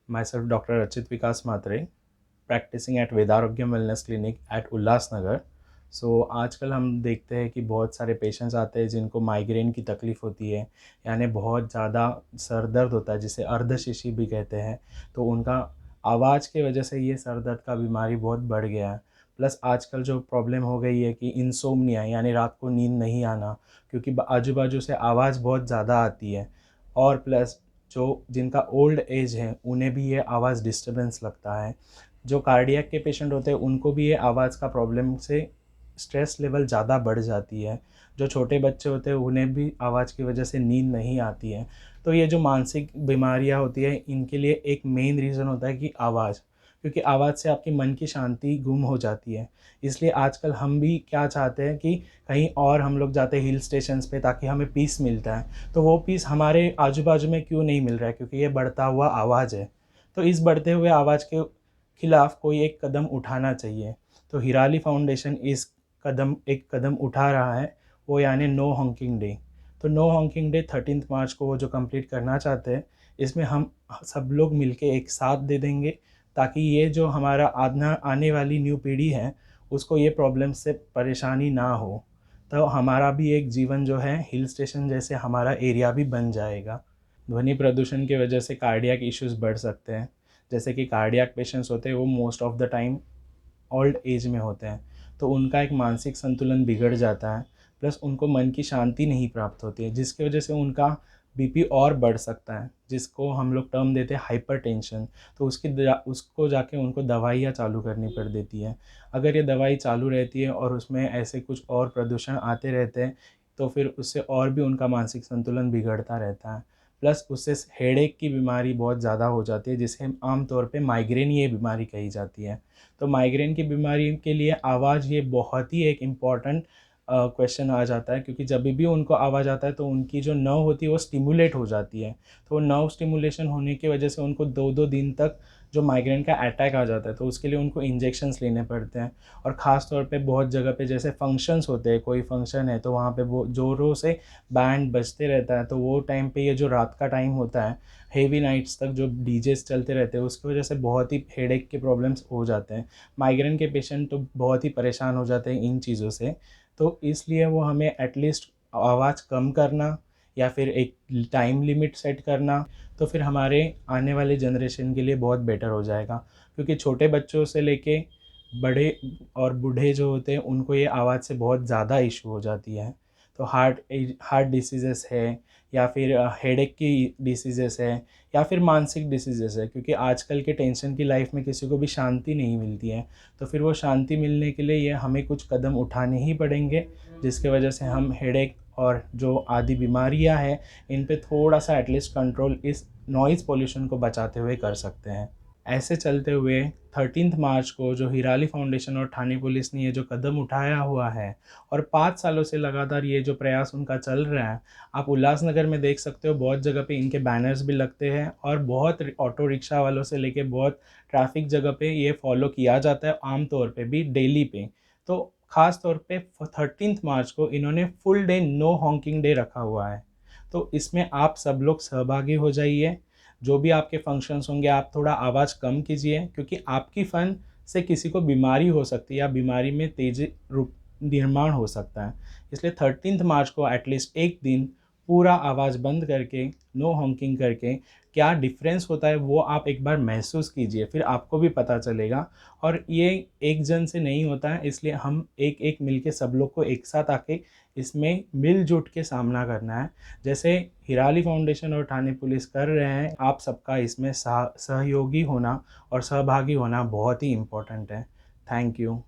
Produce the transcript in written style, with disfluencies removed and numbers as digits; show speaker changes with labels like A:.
A: Myself, Dr. Achit Vikas Matre, practicing at Vedarogyam Wellness Clinic at Ulhasnagar. आजकल हम देखते हैं कि बहुत सारे पेशेंट्स आते हैं जिनको माइग्रेन की तकलीफ़ होती है, यानी बहुत ज़्यादा सर दर्द होता है जिसे अर्धशिशि भी कहते हैं। तो उनका आवाज़ की वजह से ये सर दर्द का बीमारी बहुत बढ़ गया है। प्लस आजकल जो प्रॉब्लम हो गई है कि इंसोम्निया यानी रात को नींद नहीं आना, क्योंकि आजू बाजू से आवाज़ बहुत ज़्यादा आती है। और प्लस जो जिनका ओल्ड एज है उन्हें भी ये आवाज़ डिस्टर्बेंस लगता है। जो कार्डियक के पेशेंट होते हैं उनको भी ये आवाज़ का प्रॉब्लम से स्ट्रेस लेवल ज़्यादा बढ़ जाती है। जो छोटे बच्चे होते हैं उन्हें भी आवाज़ की वजह से नींद नहीं आती है। तो ये जो मानसिक बीमारियाँ होती हैं इनके लिए एक मेन रीज़न होता है कि आवाज़, क्योंकि आवाज़ से आपकी मन की शांति गुम हो जाती है। इसलिए आजकल हम भी क्या चाहते हैं कि कहीं और हम लोग जाते हैं हिल स्टेशंस पे ताकि हमें पीस मिलता है। तो वो पीस हमारे आजू बाजू में क्यों नहीं मिल रहा है, क्योंकि ये बढ़ता हुआ आवाज़ है। तो इस बढ़ते हुए आवाज़ के खिलाफ कोई एक कदम उठाना चाहिए। तो हिराली फाउंडेशन एक कदम उठा रहा है, वो यानी नो हॉकिंग डे। तो नो हॉकिंग डे 13 मार्च को वो जो कंप्लीट करना चाहते हैं, इसमें हम सब लोग मिलके एक साथ दे देंगे ताकि ये जो हमारा आने वाली न्यू पीढ़ी है उसको ये प्रॉब्लम से परेशानी ना हो। तो हमारा भी एक जीवन जो है हिल स्टेशन जैसे हमारा एरिया भी बन जाएगा। ध्वनि प्रदूषण की वजह से कार्डियक इश्यूज़ बढ़ सकते हैं। जैसे कि कार्डियक पेशेंट्स होते हैं वो most of the time old age में होते हैं, तो उनका एक मानसिक संतुलन बिगड़ जाता है। प्लस उनको मन की शांति नहीं प्राप्त होती है, जिसकी वजह से उनका बीपी और बढ़ सकता है, जिसको हम लोग टर्म देते हैं हाइपरटेंशन। तो उसको जाके उनको दवाइयाँ चालू करनी पड़ देती है। अगर ये दवाई चालू रहती है और उसमें ऐसे कुछ और प्रदूषण आते रहते हैं तो फिर उससे और भी उनका मानसिक संतुलन बिगड़ता रहता है। प्लस उससे हेडेक की बीमारी बहुत ज़्यादा हो जाती है, जिसे हम आम तौर पे माइग्रेन ये बीमारी कही जाती है। तो माइग्रेन की बीमारी के लिए आवाज़ ये बहुत ही एक इम्पॉर्टेंट क्वेश्चन आ जाता है, क्योंकि जब भी उनको आवाज़ आता है तो उनकी जो नर्व होती है वो स्टिमुलेट हो जाती है। तो नर्व स्टिमुलेशन होने की वजह से उनको 2-2 दिन तक जो माइग्रेन का अटैक आ जाता है, तो उसके लिए उनको इंजेक्शंस लेने पड़ते हैं। और ख़ास तौर पे बहुत जगह पे जैसे फंक्शंस होते हैं, कोई फंक्शन है तो वहाँ पे वो ज़ोरों से बैंड बजते रहता है, तो वो टाइम पे ये जो रात का टाइम होता है, हेवी नाइट्स तक जो डीजेस चलते रहते हैं उसकी वजह से बहुत ही हेडेक के प्रॉब्लम्स हो जाते हैं। माइग्रेन के पेशेंट तो बहुत ही परेशान हो जाते हैं इन चीज़ों से। तो इसलिए वो हमें एटलीस्ट आवाज़ कम करना या फिर एक टाइम लिमिट सेट करना, तो फिर हमारे आने वाले जनरेशन के लिए बहुत बेटर हो जाएगा। क्योंकि छोटे बच्चों से लेके बड़े और बूढ़े जो होते हैं उनको ये आवाज़ से बहुत ज़्यादा इशू हो जाती है। तो हार्ट डिसीज़ेस है, या फिर हेडेक की डिसीज़ेस है, या फिर मानसिक डिसीज़ेस है, क्योंकि आजकल के टेंशन की लाइफ में किसी को भी शांति नहीं मिलती है। तो फिर वो शांति मिलने के लिए ये हमें कुछ कदम उठाने ही पड़ेंगे, जिसकी वजह से हम हेडेक और जो आदि बीमारियां हैं इन पे थोड़ा सा एटलीस्ट कंट्रोल इस नॉइज़ पोल्यूशन को बचाते हुए कर सकते हैं। ऐसे चलते हुए 13 मार्च को जो हिराली फाउंडेशन और ठाणे पुलिस ने ये जो कदम उठाया हुआ है, और 5 सालों से लगातार ये जो प्रयास उनका चल रहा है, आप उल्लासनगर में देख सकते हो बहुत जगह पे इनके बैनर्स भी लगते हैं और बहुत ऑटो रिक्शा वालों से लेके बहुत ट्रैफिक जगह पे ये फॉलो किया जाता है, आम तौर पे भी डेली पे। तो ख़ास तौर पे 13 मार्च को इन्होंने full day no hawking day रखा हुआ है। तो इसमें आप सब लोग सहभागी हो जाइए। जो भी आपके फंक्शंस होंगे आप थोड़ा आवाज़ कम कीजिए, क्योंकि आपकी फ़न से किसी को बीमारी हो सकती है या बीमारी में तेज़ी रूप निर्माण हो सकता है। इसलिए 13 मार्च को एटलीस्ट एक दिन पूरा आवाज़ बंद करके नो हॉकिंग करके क्या डिफ़रेंस होता है वो आप एक बार महसूस कीजिए, फिर आपको भी पता चलेगा। और ये एक जन से नहीं होता है, इसलिए हम एक एक मिलके सब लोग को एक साथ आके इसमें मिलजुट के सामना करना है। जैसे हिराली फाउंडेशन और ठाणे पुलिस कर रहे हैं, आप सबका इसमें सहयोगी होना और सहभागी होना बहुत ही इम्पोर्टेंट है। Thank you.